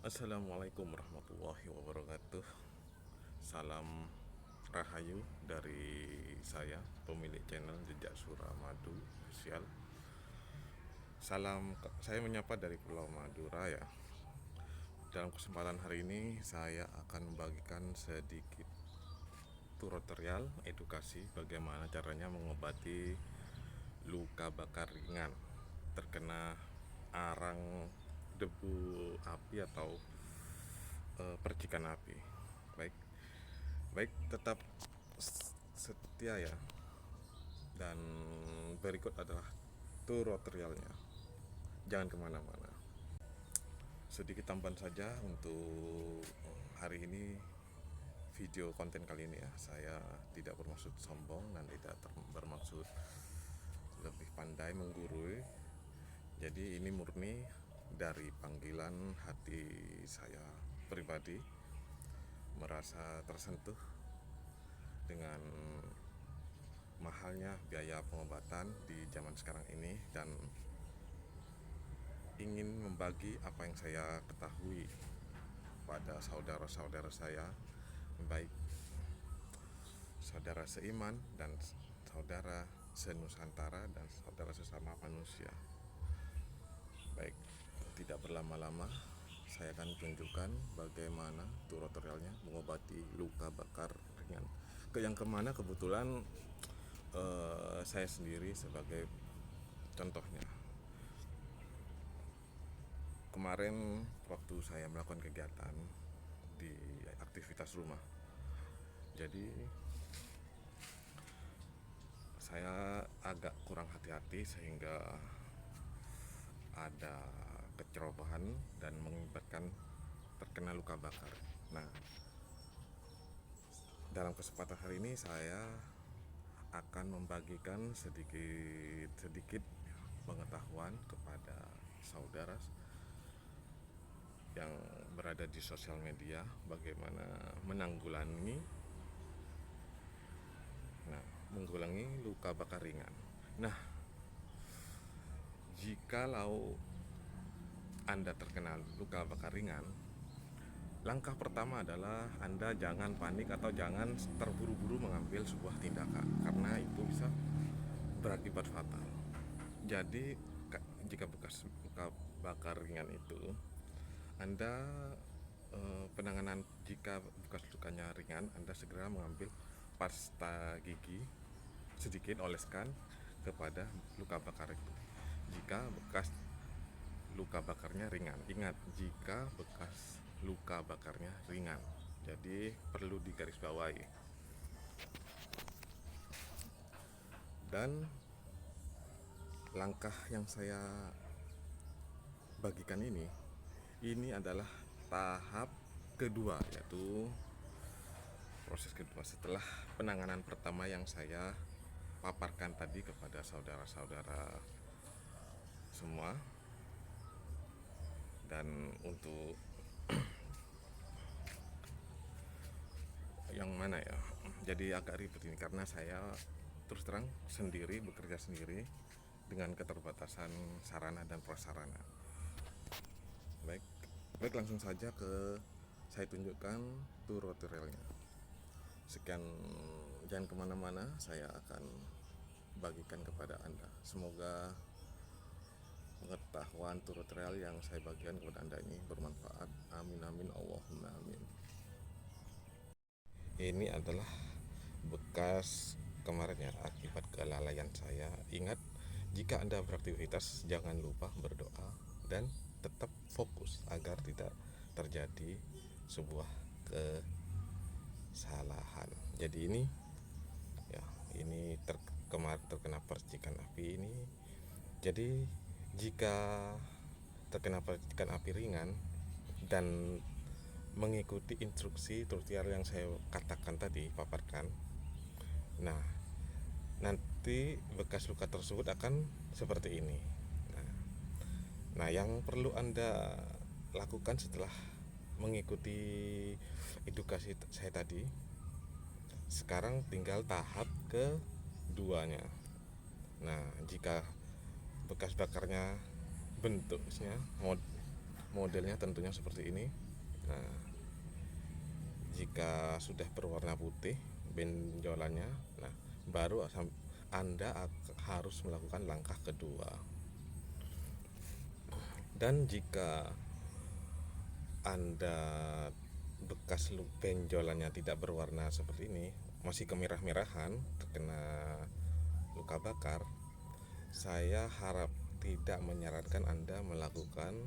Assalamualaikum warahmatullahi wabarakatuh. Salam Rahayu dari saya, pemilik channel Jejak Suramadu Official. Saya menyapa dari Pulau Madura ya. Dalam kesempatan hari ini saya akan membagikan sedikit tutorial edukasi bagaimana caranya mengobati luka bakar ringan terkena arang, debu api atau percikan api. Baik, baik, tetap setia ya. Dan berikut adalah tutorialnya. Jangan kemana-mana. Sedikit tambahan saja untuk hari ini, video konten kali ini ya. Saya tidak bermaksud sombong dan tidak bermaksud lebih pandai menggurui. Jadi ini murni dari panggilan hati saya pribadi, merasa tersentuh dengan mahalnya biaya pengobatan di zaman sekarang ini dan ingin membagi apa yang saya ketahui pada saudara-saudara saya, baik saudara seiman dan saudara senusantara dan saudara sesama manusia. Baik, tidak berlama-lama, saya akan tunjukkan bagaimana tutorialnya mengobati luka bakar ringan. Yang kemana kebetulan saya sendiri sebagai contohnya. Kemarin waktu saya melakukan kegiatan di aktivitas rumah, jadi saya agak kurang hati-hati sehingga ada kecerobohan dan mengakibatkan terkena luka bakar. Nah, dalam kesempatan hari ini saya akan membagikan sedikit pengetahuan kepada saudara yang berada di sosial media bagaimana menanggulangi luka bakar ringan. Nah, jikalau Anda terkena luka bakar ringan, langkah pertama adalah Anda jangan panik atau jangan terburu-buru mengambil sebuah tindakan karena itu bisa berakibat fatal. Jadi jika bekas luka bakar ringan itu, Anda penanganan jika bekas lukanya ringan, Anda segera mengambil pasta gigi sedikit, oleskan kepada luka bakar itu. Jika bekas luka bakarnya ringan, ingat jika bekas luka bakarnya ringan, jadi perlu digarisbawahi. Dan langkah yang saya bagikan ini adalah tahap kedua, yaitu proses kedua setelah penanganan pertama yang saya paparkan tadi kepada saudara-saudara semua. Dan untuk yang mana ya, jadi agak ribet ini karena saya terus terang bekerja sendiri dengan keterbatasan sarana dan prasarana. Baik, langsung saja saya tunjukkan tutorialnya. Sekian, jangan kemana-mana, saya akan bagikan kepada Anda. Semoga pengetahuan tutorial yang saya bagikan kepada Anda ini bermanfaat. Amin amin Allahumma amin. Ini adalah bekas kemarin ya, akibat kelalaian saya. Ingat, jika Anda beraktivitas jangan lupa berdoa dan tetap fokus agar tidak terjadi sebuah kesalahan. Jadi ini ya, ini terkena percikan api ini. Jadi jika terkena percikan api ringan dan mengikuti instruksi tutorial yang saya katakan tadi, paparkan, nah nanti bekas luka tersebut akan seperti ini. Nah, yang perlu Anda lakukan setelah mengikuti edukasi saya tadi, sekarang tinggal tahap keduanya. Nah, jika bekas bakarnya bentuknya modelnya tentunya seperti ini. Nah, jika sudah berwarna putih benjolannya, nah baru Anda harus melakukan langkah kedua. Dan jika Anda bekas benjolannya tidak berwarna seperti ini, masih kemerah-merahan, terkena luka bakar, saya harap tidak menyarankan Anda melakukan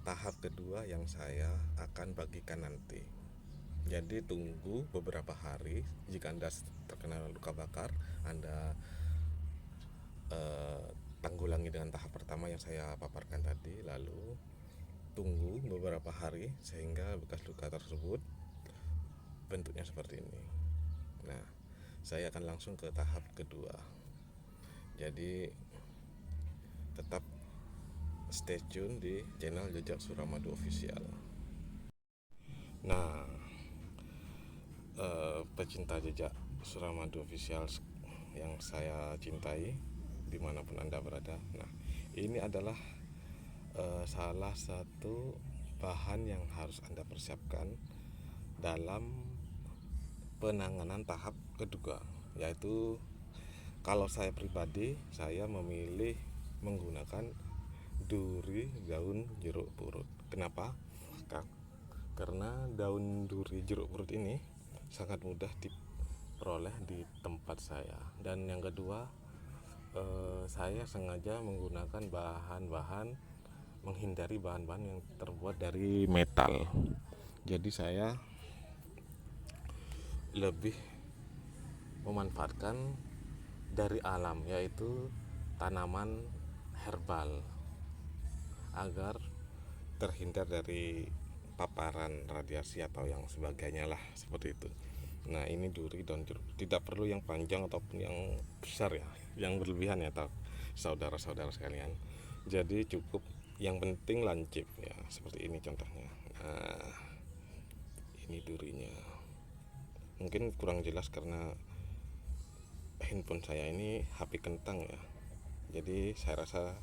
tahap kedua yang saya akan bagikan nanti. Jadi tunggu beberapa hari. Jika Anda terkena luka bakar, Anda tanggulangi dengan tahap pertama yang saya paparkan tadi, lalu tunggu beberapa hari sehingga bekas luka tersebut bentuknya seperti ini. Nah, saya akan langsung ke tahap kedua. Jadi tetap stay tune di channel Jejak Suramadu Official. Nah, pecinta Jejak Suramadu Official yang saya cintai dimanapun Anda berada, nah ini adalah salah satu bahan yang harus Anda persiapkan dalam penanganan tahap kedua, yaitu kalau saya pribadi, saya memilih menggunakan duri daun jeruk purut. Kenapa? Karena daun duri jeruk purut ini sangat mudah diperoleh di tempat saya. Dan yang kedua, saya sengaja menggunakan bahan-bahan, menghindari bahan-bahan yang terbuat dari metal. Jadi saya lebih memanfaatkan dari alam, yaitu tanaman herbal, agar terhindar dari paparan radiasi atau yang sebagainya lah, seperti itu. Nah, ini duri daun jeruk, tidak perlu yang panjang ataupun yang besar ya, yang berlebihan ya, saudara-saudara sekalian. Jadi cukup, yang penting lancip ya, seperti ini contohnya. Nah, ini durinya. Mungkin kurang jelas karena handphone saya ini HP kentang ya, jadi saya rasa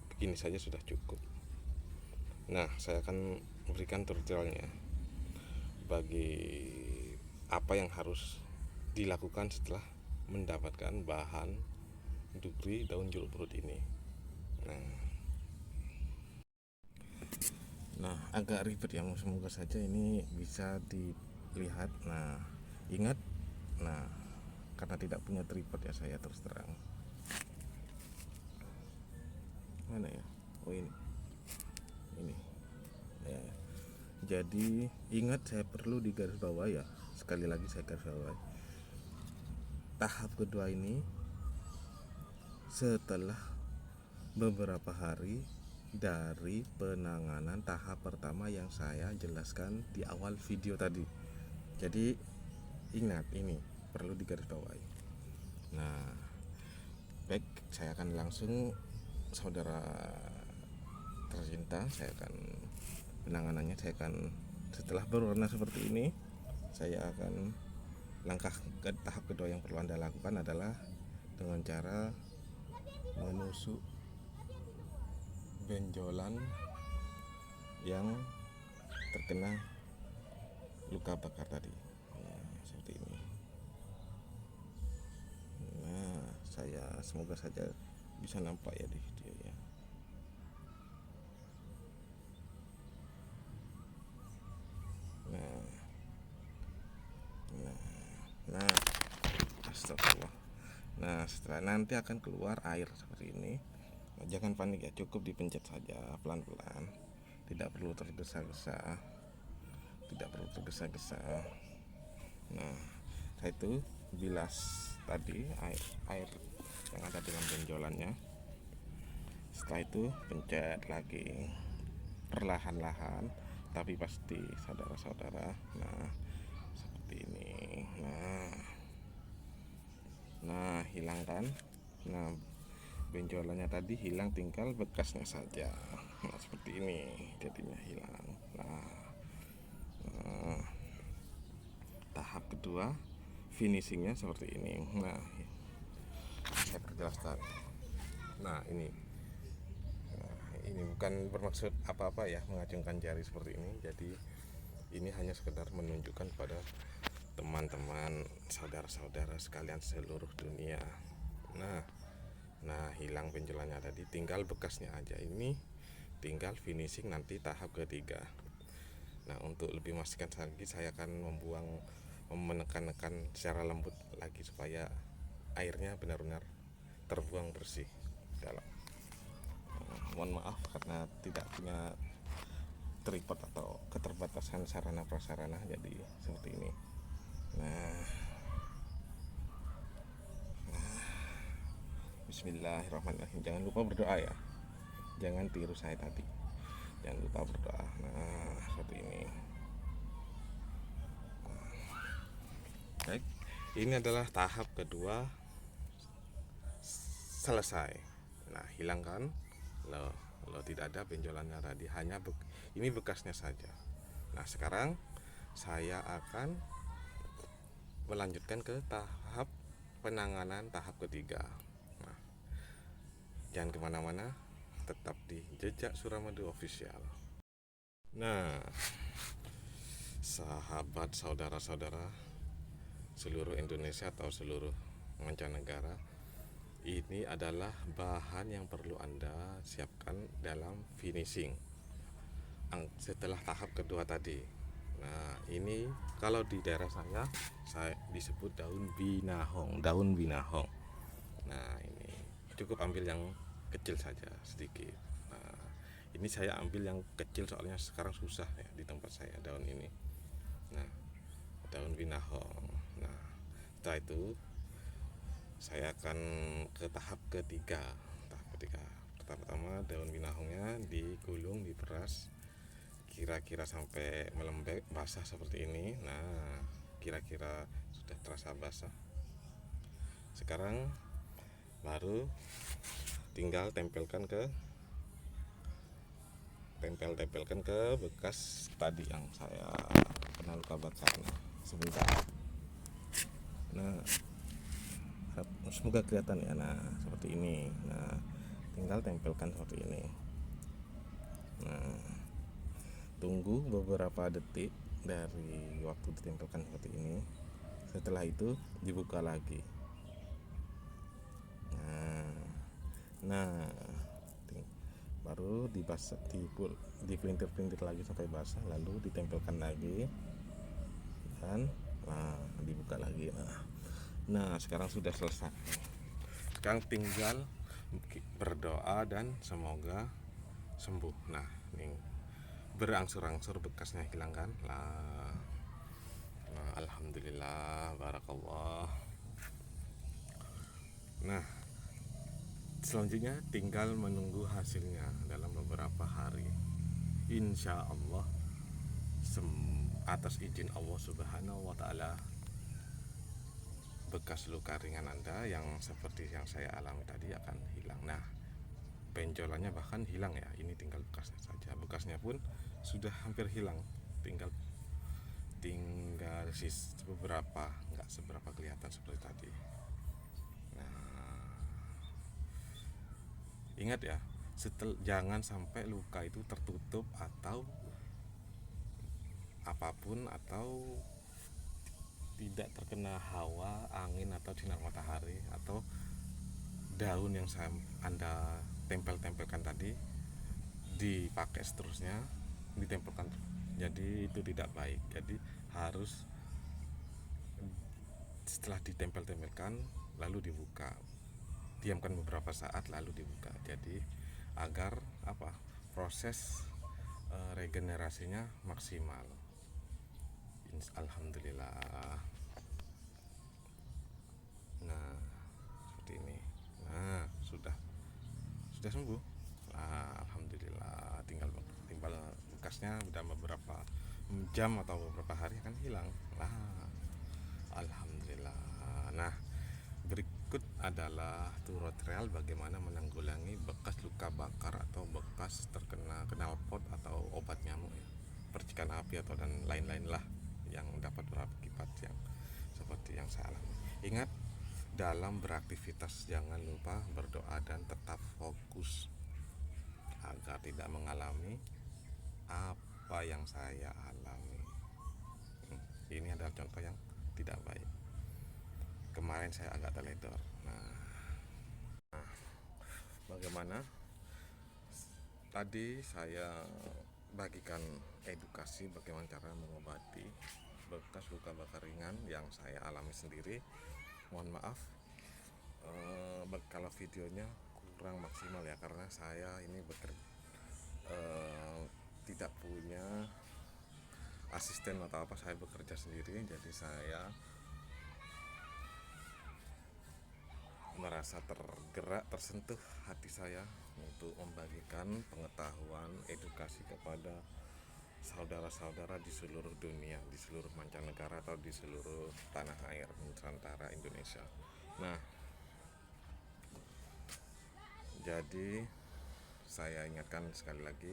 begini saja sudah cukup. Nah, saya akan memberikan tutorialnya bagi apa yang harus dilakukan setelah mendapatkan bahan duri daun jeruk purut ini. Nah, agak ribet ya, semoga saja ini bisa dilihat. Nah, ingat, nah karena tidak punya tripod ya, saya terus terang. Mana ya? Oh, ini ya. Jadi ingat, saya perlu digaris bawah ya, sekali lagi saya garis bawah. Tahap kedua ini setelah beberapa hari dari penanganan tahap pertama yang saya jelaskan di awal video tadi. Jadi ingat, ini perlu digaris bawahi. Nah, baik, saya akan langsung, saudara tercinta, saya akan penanganannya, saya akan setelah berwarna seperti ini, saya akan langkah ke tahap kedua yang perlu Anda lakukan adalah dengan cara menusuk benjolan yang terkena luka bakar tadi. Nah, seperti ini. Nah, saya semoga saja bisa nampak ya di video ya. Nah, astagfirullah. Nah, setelah nanti akan keluar air seperti ini. Nah, jangan panik ya, cukup dipencet saja pelan-pelan, tidak perlu tergesa-gesa, Nah, saya itu bilas tadi air yang ada dalam benjolannya. Setelah itu pencet lagi perlahan-lahan, tapi pasti, saudara-saudara. Nah, seperti ini. Nah, hilangkan. Nah, benjolannya tadi hilang, tinggal bekasnya saja. Nah, seperti ini jadinya hilang. Nah, tahap kedua finishingnya seperti ini. Nah, saya perjelas tadi. Nah, ini ini bukan bermaksud apa-apa ya mengacungkan jari seperti ini. Jadi ini hanya sekedar menunjukkan pada teman-teman, saudara-saudara sekalian seluruh dunia. Nah, hilang benjolannya tadi, tinggal bekasnya aja. Ini tinggal finishing nanti tahap ketiga. Nah, untuk lebih memastikan lagi, saya akan menekan-nekan secara lembut lagi supaya airnya benar-benar terbuang bersih. Mohon maaf karena tidak punya tripod atau keterbatasan sarana prasarana, jadi seperti ini. Nah, bismillahirrahmanirrahim. Jangan lupa berdoa ya, jangan tiru saya tadi, jangan lupa berdoa. Nah, seperti ini. Baik, ini adalah tahap kedua selesai. Nah, hilangkan lo tidak ada benjolannya tadi, hanya ini bekasnya saja. Nah, sekarang saya akan melanjutkan ke tahap penanganan tahap ketiga. Nah, jangan kemana-mana, tetap di Jejak Suramadu Official. Nah, sahabat, saudara-saudara seluruh Indonesia atau seluruh mancanegara, ini adalah bahan yang perlu Anda siapkan dalam finishing setelah tahap kedua tadi. Nah, ini kalau di daerah saya disebut daun binahong. Nah, ini cukup ambil yang kecil saja sedikit. Nah, ini saya ambil yang kecil soalnya sekarang susah ya di tempat saya daun ini. Nah, daun binahong. Nah, setelah itu saya akan ke tahap ketiga. Pertama daun binahongnya digulung, diperas kira-kira sampai melembek basah seperti ini. Nah, kira-kira sudah terasa basah. Sekarang baru tinggal tempelkan ke bekas tadi yang saya kena luka bakar. Nah, sebentar. Nah, semoga kelihatan ya. Nah, seperti ini. Nah, tinggal tempelkan seperti ini. Nah, tunggu beberapa detik dari waktu ditempelkan seperti ini. Setelah itu dibuka lagi. Nah, baru dibasah, dipelintir-pelintir lagi sampai basah, lalu ditempelkan lagi dan dibuka lagi. Nah, sekarang sudah selesai. Sekarang tinggal berdoa dan semoga sembuh. Nah, ini berangsur-angsur bekasnya hilang kan. Nah, alhamdulillah, barakallah. Nah, selanjutnya tinggal menunggu hasilnya dalam beberapa hari. Insya Allah, atas izin Allah Subhanahu wa Ta'ala, bekas luka ringan Anda yang seperti yang saya alami tadi akan hilang. Nah, benjolannya bahkan hilang ya. Ini tinggal bekasnya saja. Bekasnya pun sudah hampir hilang. Tinggal beberapa, nggak seberapa kelihatan seperti tadi. Nah, ingat ya, jangan sampai luka itu tertutup atau apapun, atau tidak terkena hawa, angin, atau sinar matahari, atau daun yang Anda tempelkan tadi dipakai seterusnya, ditempelkan. Jadi itu tidak baik. Jadi harus setelah ditempelkan lalu dibuka, diamkan beberapa saat lalu dibuka. Jadi agar proses regenerasinya maksimal. Alhamdulillah. Nah, seperti ini. Nah, sudah sembuh. Alhamdulillah. Tinggal bekasnya udah beberapa jam atau beberapa hari akan hilang. Alhamdulillah. Nah, berikut adalah tutorial bagaimana menanggulangi bekas luka bakar atau bekas terkena knalpot atau obat nyamuk ya, percikan api atau dan lain-lain lah yang dapat berakibat yang seperti yang saya alami. Ingat, dalam beraktivitas jangan lupa berdoa dan tetap fokus agar tidak mengalami apa yang saya alami. Ini adalah contoh yang tidak baik. Kemarin saya agak teledor. Bagaimana? Tadi saya bagikan edukasi bagaimana cara mengobati bekas luka bakar ringan yang saya alami sendiri. Mohon maaf kalau videonya kurang maksimal ya, karena saya ini tidak punya asisten atau apa, saya bekerja sendiri, jadi saya merasa tergerak, tersentuh hati saya untuk membagikan pengetahuan edukasi kepada saudara-saudara di seluruh dunia, di seluruh mancanegara atau di seluruh tanah air Nusantara Indonesia. Nah, jadi saya ingatkan sekali lagi,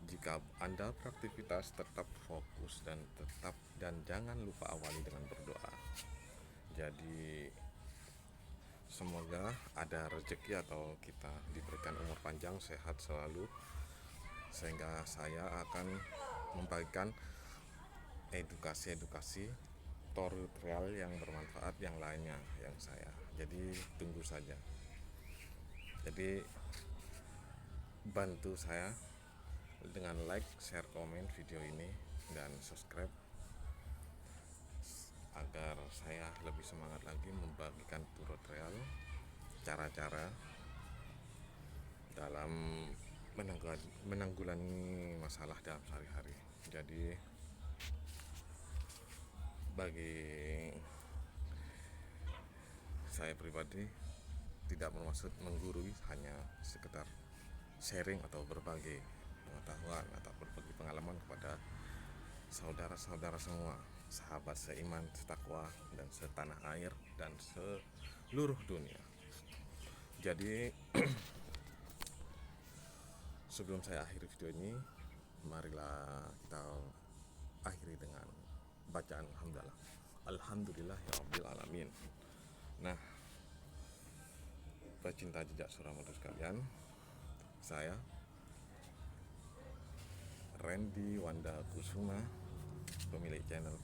jika Anda beraktivitas tetap fokus dan jangan lupa awali dengan berdoa. Jadi semoga ada rezeki atau kita diberikan umur panjang, sehat selalu, sehingga saya akan membagikan edukasi tutorial yang bermanfaat yang lainnya yang saya. Jadi tunggu saja. Jadi bantu saya dengan like, share, komen video ini dan subscribe agar saya lebih semangat lagi membagikan tutorial cara-cara dalam menanggulangi masalah dalam sehari-hari. Jadi bagi saya pribadi tidak bermaksud menggurui, hanya sekedar sharing atau berbagi pengetahuan atau berbagi pengalaman kepada saudara-saudara semua, sahabat seiman, setakwa, dan setanah air dan seluruh dunia. Jadi sebelum saya akhiri video ini, marilah kita akhiri dengan bacaan alhamdulillah. Alhamdulillahirabbil alamin. Nah, pecinta jejak Suramadu sekalian, saya Randy Wanda Kusuma, pemilik channel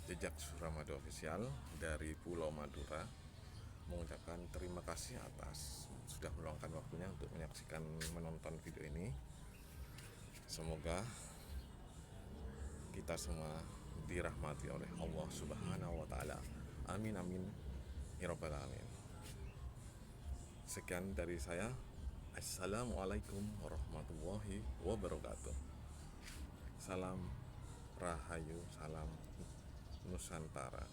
Jejak Suramadu Official dari Pulau Madura, mengucapkan terima kasih atas sudah meluangkan waktunya untuk menyaksikan, menonton video ini. Semoga kita semua dirahmati oleh Allah Subhanahu wa Ta'ala. Amin amin ya rabbal alamin. Sekian dari saya. Assalamualaikum warahmatullahi wabarakatuh. Salam Rahayu, salam Nusantara.